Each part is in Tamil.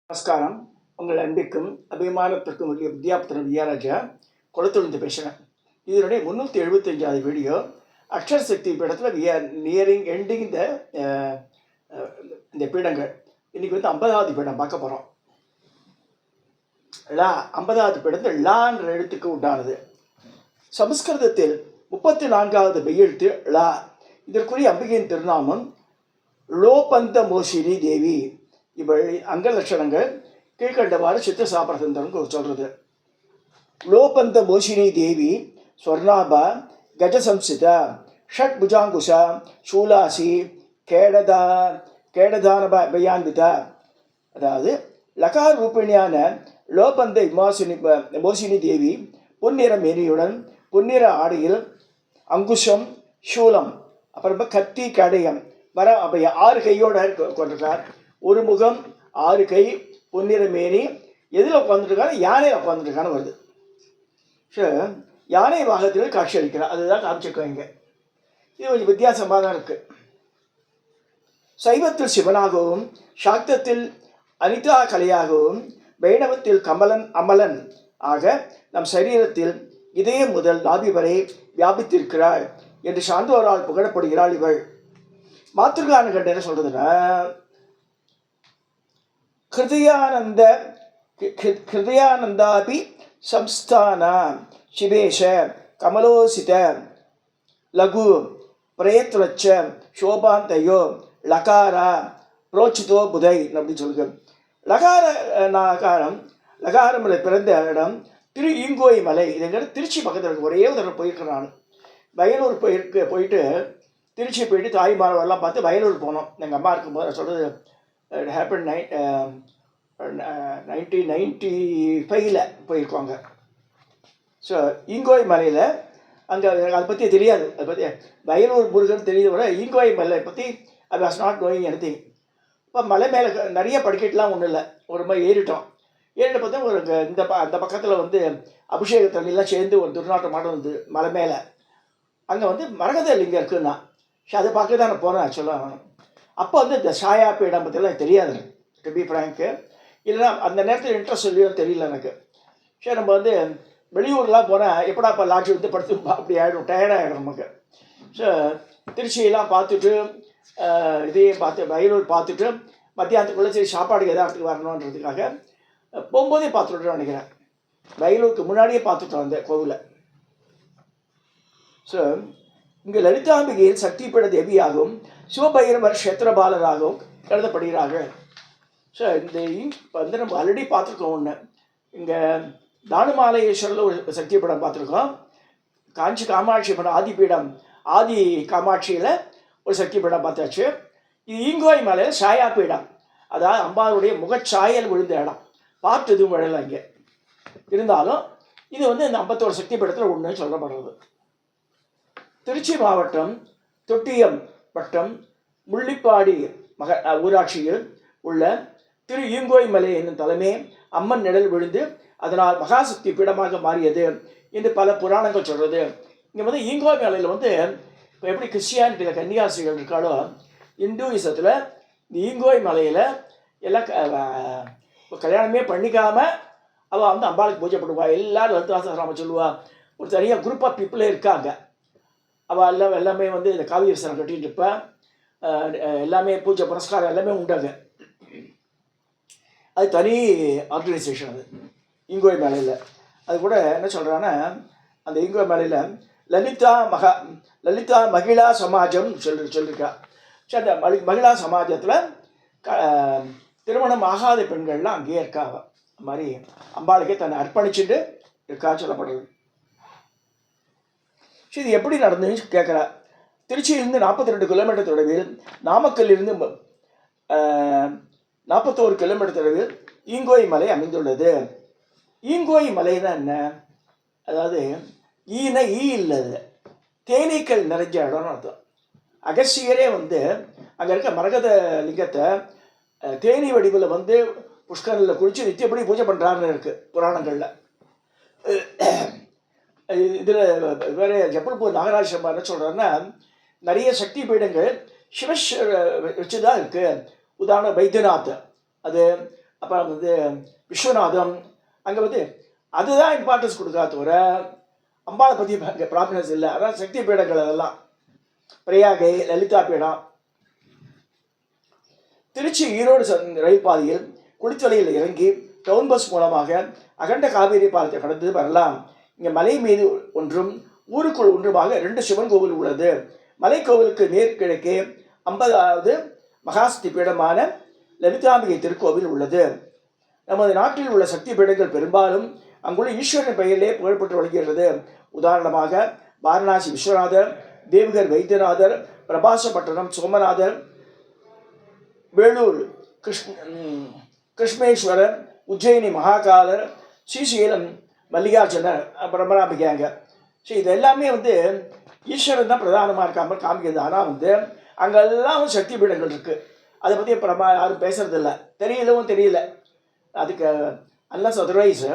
நமஸ்காரம். உங்கள் அன்பிற்கும் அபிமானத்திற்கும் உரிய வித்யாபுத்திரன் வித்யாராஜா குளத்துலேருந்து பேசுகிறேன். இதனுடைய 375வது வீடியோ. அக்ஷர சக்தி பீடத்தில் வி ஆர் நியரிங் எண்டிங் இந்த பீடங்கள். இன்றைக்கி 50வது பீடம் பார்க்க போகிறோம். லா 50வது பீடத்தில் லான்ற எழுத்துக்கு உண்டானது. சமஸ்கிருதத்தில் 34வது மெய்யெழுத்து லா. இதற்குரிய அம்பிகையின் திருநாமம் லோபந்த மோஷினி தேவி. இவள் அங்க லட்சணங்கள் கீழ்கண்டவாறு சித்த சாப்பிரதந்தரம் சொல்கிறது. லோபந்த மோஷினி தேவி ஸ்வர்ணாபா கஜசம்சிதா ஷட் புஜாங்குஷா சூலாசி கேடதானபயான்விதா. அதாவது லகார் ரூபிணியான லோபந்த மோஷினி தேவி பொன்னிற மேனியுடன் பொன்னிற ஆடையில் அங்குஷம் சூலம் அப்புறமா கத்தி கடையம் வர அபய 6 கையோடு கொண்டிருக்கார். ஒரு முகம் 6 கை பொன்னிற மேனி. எதில் உட்காந்துருக்காரு? யானையில் உட்காந்துருக்கான்னு வருது. ஸோ யானை வாகத்தில் காட்சி அளிக்கிறார். அதுதான் காமிச்சிருக்கோம். இது கொஞ்சம் வித்தியாசமாக தான் இருக்குது. சைவத்தில் சிவனாகவும் சாக்தத்தில் அனிதா கலையாகவும் வைணவத்தில் அமலன் ஆக நம் சரீரத்தில் இதயம் முதல் நாபி வரை வியாபித்திருக்கிறாள் என்று சான்றோரால் புகழப்படுகிறாள் இவள். மாத்திருக்கான கண்டு என்ன சொல்றதுன்னா, ஹிருதயானந்தாபி சம்ஸ்தான சிவேஷ கமலோசித லகு பிரயத்வச்ச சோபாந்தயோ லகாரா புரோச்சிதோ புதை அப்படின்னு சொல்லுங்க. லகாரம் பிறந்த இடம் திரு ஈங்கோய் மலை. இதுங்கிறது திருச்சி பக்கத்தில் இருக்கு. ஒரே ஒரு தடவை போயிருக்கேன் நான். வயலூர் போயிட்டு திருச்சி போயிட்டு தாய்மாரெல்லாம் பார்த்து வயலூர் போனோம். எங்கள் அம்மா இருக்கும்போது சொல்கிறது ஹேப்பன் 1995 போயிருக்கோங்க. ஸோ ஈங்கோய் மலையில் அங்கே எனக்கு அதை பற்றி தெரியாது. அதை பற்றி வயலூர் முருகன் தெரியுத விட ஈங்கோய் மலை பற்றி I was not knowing anything. இப்போ மலை மேலே நிறைய படிக்கட்டுலாம் ஒன்றும் இல்லை. ஒரு மாதிரி ஏறிட்டு பார்த்தா ஒரு அந்த பக்கத்தில் அபிஷேக தண்ணிலாம் சேர்ந்து ஒரு துர்நாற்றமாட்டம் வந்து மலை மேலே அங்கே மரகத லிங்கம் இருக்குன்னா. ஸோ அதை பார்க்க தான் நான் போனேன் ஆக்சுவலாக. அப்போ இந்த சாயா பீடம் பற்றிலாம் தெரியாது டு பி ஃப்ராங்க்கு. இல்லைன்னா அந்த நேரத்தில் இன்ட்ரெஸ்ட் இல்லையோ தெரியல எனக்கு. சரி, நம்ம வெளியூர்லாம் போனால் எப்படா இப்போ லாட்சி படுத்து அப்படி ஆகிடும், டயர்டாகிடும் நமக்கு. ஸோ திருச்சியெல்லாம் பார்த்துட்டு இதையும் பார்த்து வயலூர் பார்த்துட்டு மத்தியானத்துக்குள்ளே சரி சாப்பாடுக்கு எதாவது வரணுன்றதுக்காக போகும்போதே பார்த்துட்டு நினைக்கிறேன். வயலூருக்கு முன்னாடியே பார்த்துட்டோம் அந்த கோவிலை. ஸோ இங்கே லலிதாம்பிகையில் சக்திபீட தேவியாகவும் சிவபைரவர் க்ஷேத்திரபாலராகவும் கருதப்படுகிறார்கள். ஸோ இந்த நம்ம ஆல்ரெடி பார்த்துருக்கோம். ஒன்று இங்கே தானுமாலயேஸ்வரில் ஒரு சக்தி பீடம் பார்த்துருக்கோம். காஞ்சி காமாட்சி படம் ஆதிபீடம் ஆதி காமாட்சியில் ஒரு சக்தி பீடம் பார்த்தாச்சு. இது ஈங்கோய் மலையில் சாயா பீடம், அதாவது அம்பாளுடைய முகச்சாயல் விழுந்த இடம். பார்த்து எதுவும் விழலை இங்கே. இருந்தாலும் இது இந்த 51 சக்தி பீடத்தில் ஒன்று சொல்லப்படுறது. திருச்சி மாவட்டம் தொட்டியம் வட்டம் முள்ளிப்பாடி ஊராட்சியில் உள்ள திரு ஈங்கோய் மலை என்னும் தலைமை அம்மன் நிழல் விழுந்து அதனால் மகாசக்தி பீடமாக மாறியது என்று பல புராணங்கள் சொல்கிறது. இங்கே ஈங்கோய் மலையில் இப்போ எப்படி கிறிஸ்டியானிட்டியில் கன்னியாசிரிகள் இருக்காளோ, இந்துயிசத்தில் இந்த ஈங்கோய் மலையில் எல்லாம் கல்யாணமே பண்ணிக்காமல் அவள் அம்பாளுக்கு பூஜை பண்ணுவாள். எல்லோரும் லலிதாசகராம சொல்லுவாள். ஒரு தனியாக குரூப் ஆஃப் பீப்புளே இருக்காங்க. அவள் எல்லாமே இந்த காவியரசனம் கட்டிகிட்டு இருப்பேன். எல்லாமே பூஜை புரஸ்காரம் எல்லாமே உண்டாங்க. அது தனி ஆர்கனைசேஷன். அது ஈங்கோய் மேலையில் அது கூட என்ன சொல்கிறான்னா, அந்த ஈங்கோய் மேலையில் லலிதா மகிழா சமாஜம் சொல்லியிருக்கா. சரி, அந்த மகிழா சமாஜத்தில் திருமணம் ஆகாத பெண்கள்லாம் அங்கேயே இருக்கா. அது மாதிரி அம்பாளுக்கே தன்னை அர்ப்பணிச்சுட்டு இருக்கா சொல்லப்படுறது. இது எப்படி நடந்துன்னு கேட்குறா. திருச்சியிலிருந்து 42 கிலோமீட்டர் தொலைவில், நாமக்கல்லிருந்து 41 கிலோமீட்டர் தொலைவில் ஈங்கோய் மலை அமைந்துள்ளது. ஈங்கோய் மலைன்னா என்ன? அதாவது ஈன ஈ இல்லது, தேனீக்கள் நிறைஞ்ச இடம்னு அர்த்தம். அகஸ்தியரே அங்கே இருக்க மரகத லிங்கத்தை தேனி வடிவில் புஷ்கரில் குளித்து நித்தியப்படி பூஜை பண்ணுறாருன்னு இருக்குது புராணங்களில். இதில் வேறு ஜபல்பூர் நாகராஜ சர்மா என்ன சொல்கிறாருன்னா, நிறைய சக்தி பீடங்கள் சிவ வச்சு தான் இருக்குது. உதாரணம் வைத்தியநாத், அது அப்புறம் வந்து விஸ்வநாதம், அங்கே வந்து அதுதான் இம்பார்ட்டன்ஸ் கொடுக்காத தவிர அம்பாளை பற்றி அங்கே ப்ராப்ளம்ஸ் இல்லை. அதான் சக்தி பீடங்கள் அதெல்லாம். பிரயாகை, லலிதா பீடம். திருச்சி ஈரோடு ரயில் பாதையில் குளித்தலையில் இறங்கி டவுன் பஸ் மூலமாக அகண்ட காவேரி பாலத்தை கடந்து வரலாம். இங்கே மலை மீது ஒன்றும் ஊருக்குள் ஒன்றுமாக 2 சிவன் கோவில் உள்ளது. மலை கோவிலுக்கு நேர்கிழக்கே 50வது மகாசக்தி பீடமான லலிதாம்பிகை திருக்கோவில் உள்ளது. நமது நாட்டில் உள்ள சக்தி பீடங்கள் பெரும்பாலும் அங்குள்ள ஈஸ்வரன் பெயரிலே புகழ்பெற்று வருகிறது. உதாரணமாக வாரணாசி விஸ்வநாதர், தேவகர் வைத்தியநாதர், பிரபாசப்பட்டினம் சோமநாதர், வேலூர் கிருஷ்ணேஸ்வரர், உஜ்ஜயினி மகாகாலர், ஸ்ரீசைலம் மல்லிகார்ஜுனர், பிரம்மராம்பிகாங்க. ஸோ இது எல்லாமே வந்து ஈஸ்வரன் தான் பிரதானமாக இருக்காமல் காமிக்கிறது. ஆனால் வந்து அங்கெல்லாம் சக்தி பீடங்கள் இருக்குது. அதை பற்றி இப்போ யாரும் பேசுறதில்ல, தெரியல. அதுக்கு அன்லஸ் அதர்வைஸ்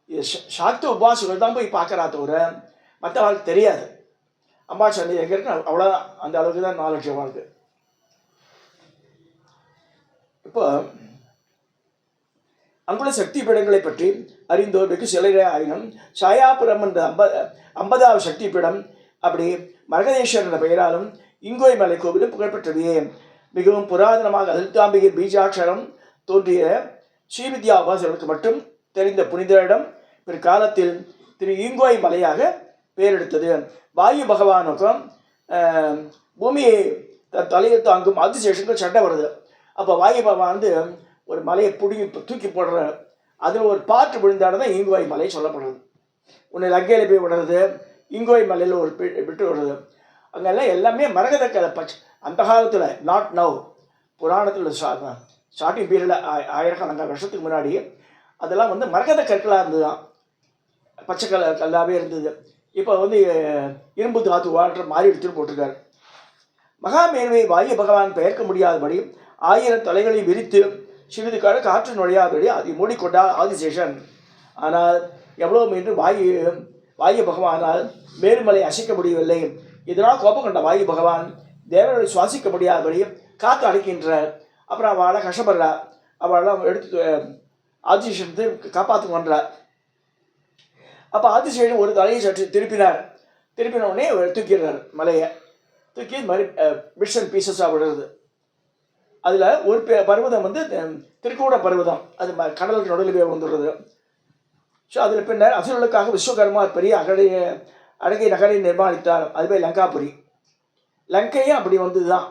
இது சாக்தி உபாசங்கள் தான் போய் பார்க்குறா தவிர மற்றவர்களுக்கு தெரியாது. அம்மா சந்தி எங்கே இருக்கு அவ்வளோதான், அந்த அளவுக்கு தான் நாலேஜ் அவளுக்கு. இப்போ அங்குள்ள சக்தி பீடங்களை பற்றி அறிந்தோர் வெகு சிலரே ஆயினும் சாயாபுரம் என்ற 50வது சக்தி பீடம் அப்படி மரகதேஸ்வரர் என்ற பெயராலும் இங்கோய் மலை கோவிலும் புகழ்பெற்றவையே. மிகவும் புராதனமாக லலிதாம்பிகை பீஜாட்சரம் தோன்றிய ஸ்ரீவித்யா உபாசகர்களுக்கு மட்டும் தெரிந்த புனித இடம் பிற்காலத்தில் திரு ஈங்கோய் மலையாக பெயரெடுத்தது. வாயு பகவானுக்கும் பூமியை தலையை தாங்கும் ஆதிசேஷனுக்கும் சண்டை வருது. அப்போ வாயு பகவான் வந்து ஒரு மலையை தூக்கி போடுற அதில் ஒரு பாட்டு விழுந்தாலும் தான் ஈங்கோய் மலை சொல்லப்படுறது. ஒன்று லங்கையில் போய் விடுறது, ஈங்கோய் மலையில் ஒரு விட்டு விடுறது. அங்கெல்லாம் எல்லாமே மரகத கலை அந்த காலத்தில், நாட் நவ், புராணத்தில் ஸ்டார்டிங் பீரியடில் ஆயிரக்கணக்கான வருஷத்துக்கு முன்னாடி அதெல்லாம் வந்து மரகத கற்களாக இருந்தது தான், பச்சை கல்லாகவே இருந்தது. இப்போ வந்து இரும்பு தாத்து வாட்டர் மாறி எடுத்துன்னு போட்டிருக்காரு. மகாமேருவை வாயு பகவான் பெயர்க்க முடியாதபடி 1000 தலைகளை விரித்து சிறிது காற்று நுழையாதபடி அதை மூடிக்கொண்டார் ஆதிசேஷன். ஆனால் எவ்வளோ மீண்டும் வாயு பகவானால் மேருமலை அசைக்க முடியவில்லை. இதனால் கோபம் கொண்ட வாயு பகவான் தேவர்களை சுவாசிக்க முடியாதபடி காற்று அடைக்கின்றார். அப்புறம் அவளை கஷ்டப்படுறார். அவளெல்லாம் எடுத்து ஆதிசேஷன் காப்பாற்றுங்கன்றார். அப்போ ஆதிசேஷன் ஒரு தலையை சற்று திருப்பின உடனே தூக்கிடுறார். மலையை தூக்கி மாதிரி பிட்ஸ் அண்ட் பீசஸாக விடுறது. அதில் ஒரு பர்வதம் வந்து திருக்கூட பர்வதம், அது கடலுக்கு நடுவில் போய் வந்துடுறது. ஸோ அதில் பின்னர் அசுரர்களுக்காக விஸ்வகர்மா பெரிய அழகிய நகரை நிர்மாணித்தார். அதுவே லங்காபுரி. லங்கையும் அப்படி வந்தது தான்.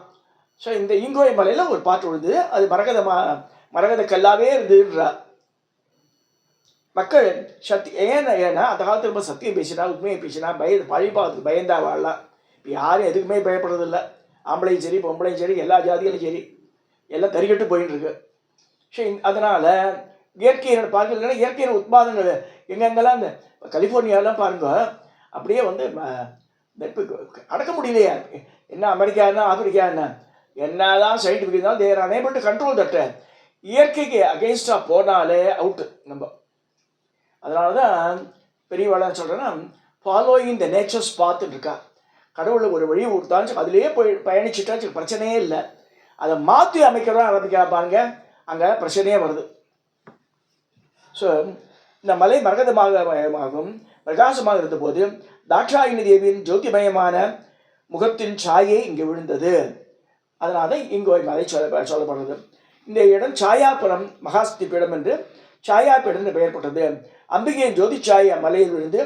ஸோ இந்த ஈங்கோய் மலையில் ஒரு பாட்டு விழுது, அது மரகத கல்லாவே இருந்துன்றார். மக்கள் ஏன்னா அந்த காலத்தில் ரொம்ப சத்தியம் பேசினா, உண்மையை பேசினா, பழிபாவத்துக்கு பயந்தா வாழலாம். இப்போ யாரும் எதுக்குமே பயப்படுறதில்லை. ஆம்பளையும் சரி பொம்பளையும் சரி எல்லா ஜாதிகளும் சரி எல்லாம் தறிக்கட்டு போயின்னு இருக்கு. ஸோ அதனால் இயற்கையோட பார்க்க இல்லைன்னா இயற்கையின் உட்பாதங்கள் எங்கெங்கெல்லாம் இந்த கலிஃபோர்னியாலாம் பாருங்க, அப்படியே வந்து அடக்க முடியலையா. என்ன அமெரிக்கா என்ன ஆப்பிரிக்கா என்னதான் சயின்டிஃபிக் இருந்தாலும் தேர் அனேபிள் டு கண்ட்ரோல் தட். இயற்கைக்கு அகெயின்ஸ்டாக போனாலே அவுட்டு நம்ம. அதனால தான் பெரியவாளான்னு சொல்கிறேன்னா, ஃபாலோயிங் த நேச்சர்ஸ் பார்த்துட்டு இருக்கா. கடவுளை ஒரு வழி கொடுத்தாலும் அதுலேயே போய் பயணிச்சுட்டா பிரச்சனையே இல்லை. அதை மாற்றி அமைக்கிறதா ஆரம்பிக்க பாருங்க, அங்கே பிரச்சனையே வருது. ஸோ இந்த மலை மரகதமாகவும் பிரகாசமாக இருந்தபோது தாட்சாயினி தேவியின் ஜோதிமயமான முகத்தின் சாயை இங்கே விழுந்தது. அதனால தான் இங்கோய் மலை சொல்லப்படுறது. இந்த இடம் சாயாபுரம் மகாசக்தி பீடம் என்று சாயாபீடம் என்று பெயர்பட்டது. அம்பிகையின் ஜோதி சாய மலையில் விழுந்து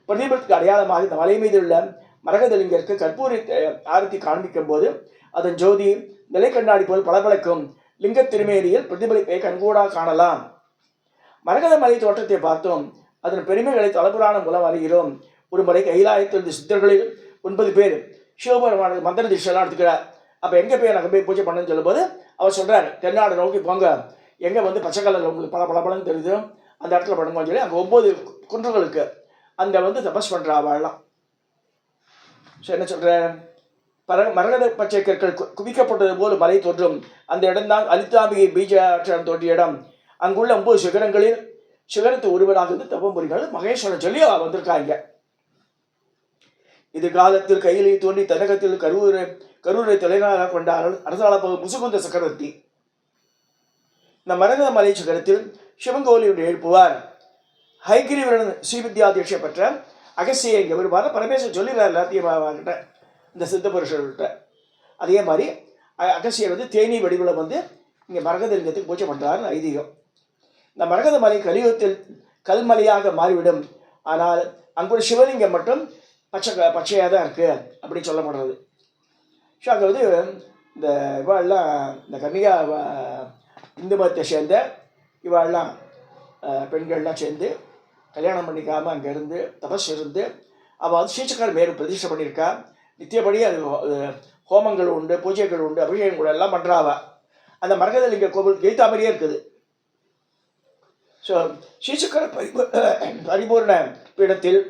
பிரதிபலத்துக்கு அடையாளமாக இந்த மலை மீது உள்ள மரகதலிங்கருக்கு கற்பூரி ஆரத்தி காண்பிக்கும் போது அதன் ஜோதி நிலை கண்ணாடி போல் பளபளக்கும் லிங்க திருமேனியில் பிரதிபலிப்பை கண்கூடாக காணலாம். மரகத மலை தோற்றத்தை பார்த்தோம். அதன் பெருமைகளை தலபுராணம் மூலம் அறிகிறோம். ஒரு முறை கைலாயத்தில் சித்தர்களில் 9 பேர் சிவபெருமான மந்திர திஷெல்லாம் எடுத்துக்கிறார். அப்போ எங்கே போய் நாங்கள் போய் பூஜை பண்ணணும்னு சொல்லும்போது அவர் சொல்கிறார், தென்னாடு நோக்கி போங்க, எங்கே வந்து பச்சை கலரில் உங்களுக்கு பளபளன்னு தெரியுது அந்த இடத்துல பண்ணுங்கன்னு சொல்லி அங்கே 9 குன்றுகளுக்கு அந்த வந்து தபஸ் பண்ணுற அவெல்லாம். ஸோ என்ன சொல்கிறேன், மரகத பச்சை கற்கள் குவிக்கப்பட்டது போல் மலை தோன்றும். அந்த இடம்தான் லலிதாம்பிகை பீஜாட்சரம் தோன்றிய இடம். அங்குள்ள 9 சிகரங்களில் சிகரத்து ஒருவராக இருந்து தபம் புரிகள் மகேஸ்வரன் சொல்லி வந்திருக்காங்க. இது காலத்தில் கையிலே தோன்றி தன்னகத்தில் கரூரை தலைநகராக கொண்ட அரசாள முசுகுந்த சக்கரவர்த்தி. இந்த மரகத மலை சிகரத்தில் சிவன் கோவில் ஒன்று எழுப்புவார். ஹைகிரீவரன் ஸ்ரீவித்யா தீட்சை பெற்ற அகசியை இங்கே வருவார். பரமேஸ்வரன் சொல்லிடுறார் எல்லாத்தையும் கிட்ட, இந்த சித்த புருஷர்கிட்ட. அதே மாதிரி அகசியர் வந்து தேனி வடிவில் வந்து இங்கே மரகத லிங்கத்துக்கு பூஜை பண்ணுறாருன்னு ஐதீகம். இந்த மரகத மலை கலியுகத்தில் கல்மலையாக மாறிவிடும். ஆனால் அங்குள்ள சிவலிங்கம் மட்டும் பச்சையாக தான் இருக்குது அப்படி சொல்லப்படுறது. ஸோ அங்கே வந்து இந்த இவாள்லாம் இந்த கன்னிகா இந்து மதத்தை சேர்ந்த இவாள்லாம் பெண்கள்லாம் சேர்ந்து கல்யாணம் பண்ணிக்காமல் அங்கே இருந்து தபஸ் இருந்து அவள் வந்து ஸ்ரீசக்கர மேலும் பிரதிஷ்டை பண்ணியிருக்கா. நித்தியப்படி அது ஹோமங்கள் உண்டு, பூஜைகள் உண்டு, அபிஷேகங்கள் எல்லாம் பண்ணுறாவா. அந்த மரகதலிங்க கோவில் கெய்தா மாதிரியே இருக்குது. ஸோ ஸ்ரீசக்கர பரிபூர்ண பீடத்தில்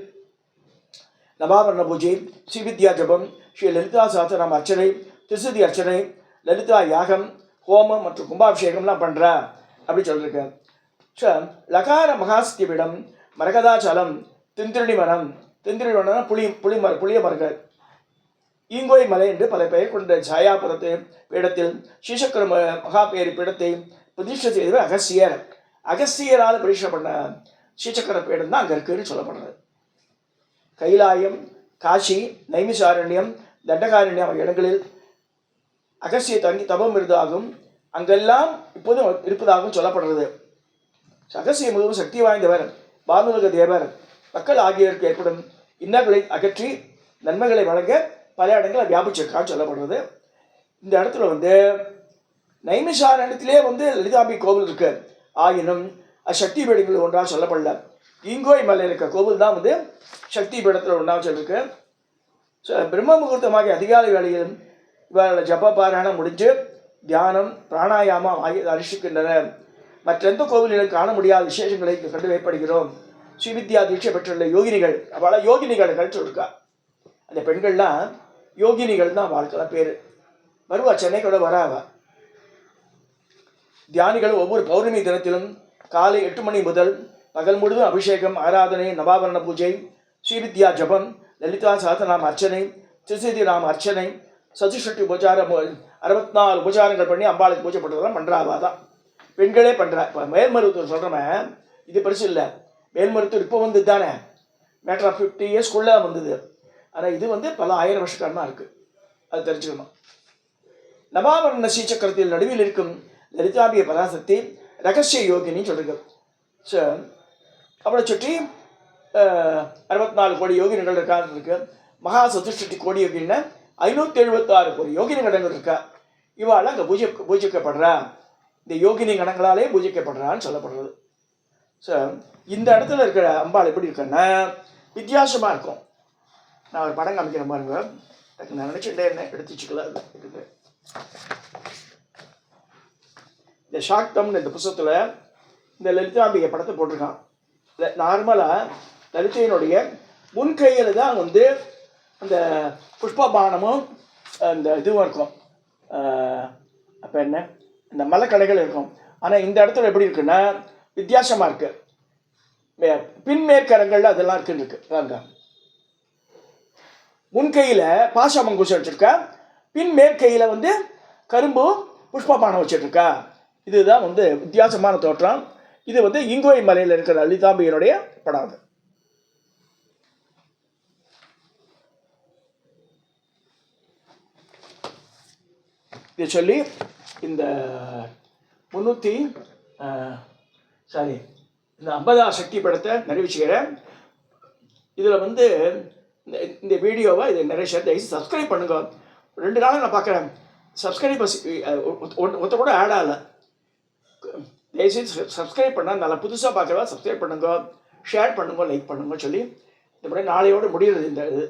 நவாபரண பூஜை, ஸ்ரீவித்யா ஜபம், ஸ்ரீ லலிதா சாஸ்திரநாம அர்ச்சனை, திருசதி அர்ச்சனை, லலிதா யாகம், ஹோமம் மற்றும் கும்பாபிஷேகம்லாம் பண்ணுறா அப்படி சொல்லியிருக்கேன். ஸோ லகார மகாஸ்தியபிடம், மரகதாச்சலம், திந்திரணி மரம், திந்திரணி மரம்னா புளிய மரங்கள், ஈங்கோய் மலை என்று பல பெயர் கொண்ட ஜாயாபுரத்து பீடத்தில் ஸ்ரீசக்கர மகாபேரி பீடத்தை பிரதிஷ்டை செய்தவர் அகஸ்தியர். அகஸ்தியரால் பிரதிஷ்டை பண்ண ஸ்ரீசக்கர பீடம் தான் அங்கே இருக்குன்னு சொல்லப்படுறது. கைலாயம், காசி, நைமிசாரண்யம், தண்டகாரண்யம் ஆகிய இடங்களில் அகஸ்திய தங்கி தபம் இருந்ததாகவும் அங்கெல்லாம் இப்போதும் இருப்பதாகவும் சொல்லப்படுறது. அகஸ்திய மிகவும் சக்தி வாய்ந்தவர், பானுலக தேவர். மக்கள் ஆகியோருக்கு ஏற்படும் இன்னல்களை அகற்றி நன்மைகளை வழங்க பல இடங்களை வியாபிச்சிருக்கான்னு சொல்லப்படுறது. இந்த இடத்துல வந்து நைமிசாரண்யத்திலே வந்து லலிதாம்பி கோவில் இருக்கு. ஆயினும் சக்தி பீடங்கள் ஒன்றாக சொல்லப்படல. ஈங்கோய் மலையில் இருக்க கோவில் தான் வந்து சக்தி பீடத்தில் ஒன்றாக சொல்லியிருக்கு. பிரம்ம முகூர்த்தமாகிய அதிகாலை வேளையில் இவர்களோட ஜப பாராயணம் முடிஞ்சு தியானம் பிராணாயாமம் ஆகிய அனுஷ்டிக்கின்றனர். மற்ற எந்த கோவிலிலும் காண முடியாத விசேஷங்களை கண்டு வைப்படுகிறோம். ஸ்ரீவித்யா தீட்சை பெற்றுள்ள யோகினிகள், அவளை யோகினிகள் சொல்லிருக்கா. அந்த பெண்கள்லாம் யோகினிகள் தான் வாழ்க்கைலாம் பேர். வருவா, சென்னை கூட வராவா. தியானிகள் ஒவ்வொரு பௌர்ணமி தினத்திலும் காலை 8 மணி முதல் பகல் முழுவதும் அபிஷேகம், ஆராதனை, நவாபரண பூஜை, ஸ்ரீவித்யா ஜபம், லலிதா சாஸ்திரநாம அர்ச்சனை, திருசதி நாம அர்ச்சனை, சதுஷ்டி உபச்சாரம் 64 உபச்சாரங்கள் பண்ணி அம்பாளுக்கு பூஜை பண்ணுறதெல்லாம் பண்ணுறாவா தான். பெண்களே பண்ணுறா. இப்போ மேல்மருத்துவர் சொல்கிறவன் இது பெருசு இல்லை. மேல்மருத்துவர் இப்போ வந்து தானே மேட்டர் ஆஃப் 50 இயர்ஸ்க்குள்ளே வந்தது. ஆனால் இது வந்து பல 1000 வருஷக்காரமாக இருக்குது. அது தெரிஞ்சுக்கணும். நவாபரண ஸ்ரீசக்கரத்தில் நடுவில் இருக்கும் லலிதாம்பிய பராசக்தி ரகசிய யோகினின்னு சொல்லுங்க. ஸோ அவளை சுற்றி 64 கோடி யோகினிகள் இருக்கான்னு இருக்கு. மகா சதுஷ்டி கோடி யோகின்னா 576 கோடி யோகினி கணங்கள் இருக்கா. இவாள் அங்கே பூஜிக்கப்படுறா. இந்த யோகினி கணங்களாலே பூஜிக்கப்படுறான்னு சொல்லப்படுறது. ஸோ இந்த இடத்துல இருக்கிற அம்பாள் எப்படி இருக்குன்னா வித்தியாசமாக இருக்கும். நான் ஒரு படம் காமிக்கிற பாருங்க. நான் நினச்சிட்டே என்ன எடுத்து வச்சுக்கல. இருக்குது இந்த ஷாக்தம்னு இந்த புத்தகத்தில் இந்த லலிதாம்பிகை படத்தை போட்டிருக்கான். நார்மலாக லலிதையினுடைய முன்கையில் தான் வந்து அந்த புஷ்பபானமும் அந்த இதுவும் இருக்கும். அப்போ என்ன இந்த மலைக்கடைகள் இருக்கும். ஆனால் இந்த இடத்துல எப்படி இருக்குன்னா வித்தியாசமாக இருக்குது. பின்மேற்கரங்களில் அதெல்லாம் இருக்குன்னு இருக்கு. அதாங்க முன்கையில் பாசமங்குசம் வச்சுருக்கா, பின்மேற்கையில் வந்து கரும்பு புஷ்பபானம் வச்சுட்ருக்கா. இதுதான் வந்து வித்தியாசமான தோற்றம். இது வந்து ஈங்கோய் மலையில் இருக்கிற லலிதாம்பியினுடைய படம். அது இதை சொல்லி இந்த 50 சக்தி படத்தை நிறைவேற்றுகிறேன். இதில் வந்து இந்த வீடியோவை இதை நிறைய தயவுசெய்து சப்ஸ்கிரைப் பண்ணுங்க. 2 நாளாக நான் பார்க்குறேன். சப்ஸ்கிரைபர்ஸ் ஒருத்த கூட ஆட் ஆகலை. தயவுசெய்து சப்ஸ்கிரைப் பண்ணால் நல்லா புதுசாக பார்க்குறவா சப்ஸ்கிரைப் பண்ணுங்க, ஷேர் பண்ணுங்க, லைக் பண்ணுங்க சொல்லி இந்த மாதிரி நாளையோடு முடிகிறது இந்த இது.